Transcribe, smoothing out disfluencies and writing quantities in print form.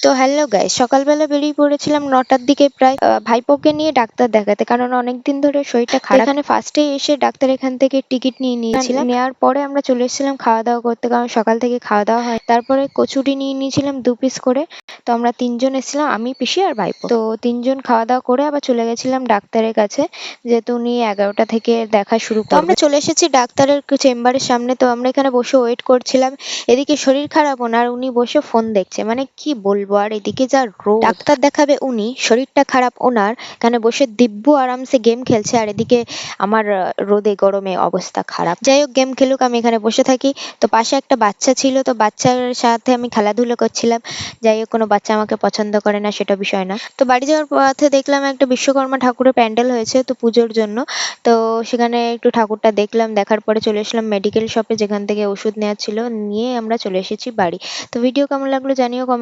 তো hello guys, সকালবেলা বেরিয়ে পড়েছিলাম ৯টার দিকে প্রায় ভাইপোকে নিয়ে ডাক্তার দেখাতে, কারণ অনেকদিন ধরে শরীরটা খারাপ। এখানে ফার্স্টেই এসে ডাক্তার এখান থেকে টিকিট নিয়ে নিয়েছিলাম। নেওয়ার পরে আমরা চলে এসেছিলাম খাওয়া দাওয়া করতে, কারণ সকাল থেকে খাওয়া দাওয়া হয়। তারপরে কচুরি নিয়ে নিয়েছিলাম ২ পিস করে। তো আমরা তিনজন এসেছিলাম, আমি, পিসি আর ভাইপো। তো তিনজন খাওয়া দাওয়া করে আবার চলে গেছিলাম ডাক্তারের কাছে, যেহেতু উনি 11টা থেকে দেখা শুরু করবেন। তো আমরা চলে এসেছি ডাক্তারের চেম্বারের সামনে। তো আমরা এখানে বসে ওয়েট করছিলাম। এদিকে শরীর খারাপ ওনার, উনি বসে ফোন দেখছে, মানে কি বলবো আর। এদিকে যা রোদ, ডাক্তার দেখাবে উনি, শরীরটা খারাপ ওনার, এখানে বসে দিব্য আরামসে গেম খেলছে, আর এদিকে আমার রোদে গরমে অবস্থা খারাপ। যাই হোক, গেম খেলুক, আমি এখানে বসে থাকি। তো পাশে একটা বাচ্চা ছিল, তো বাচ্চার সাথে আমি খেলাধুলো করছিলাম। যাই হোক, কোনো বাচ্চা আমাকে পছন্দ করে না সেটা বিষয় না। তো বাড়ি যাওয়ার পথে দেখলাম একটা বিশ্বকর্মা ঠাকুরের প্যান্ডেল হয়েছে, তো পুজোর জন্য। তো সেখানে একটু ঠাকুরটা দেখলাম, দেখার পরে চলে এসলাম মেডিকেল শপে, যেখান থেকে ওষুধ নেওয়ার ছিল। নিয়ে আমরা চলে এসেছি বাড়ি। তো ভিডিও কেমন লাগলো জানিও কমেন্ট।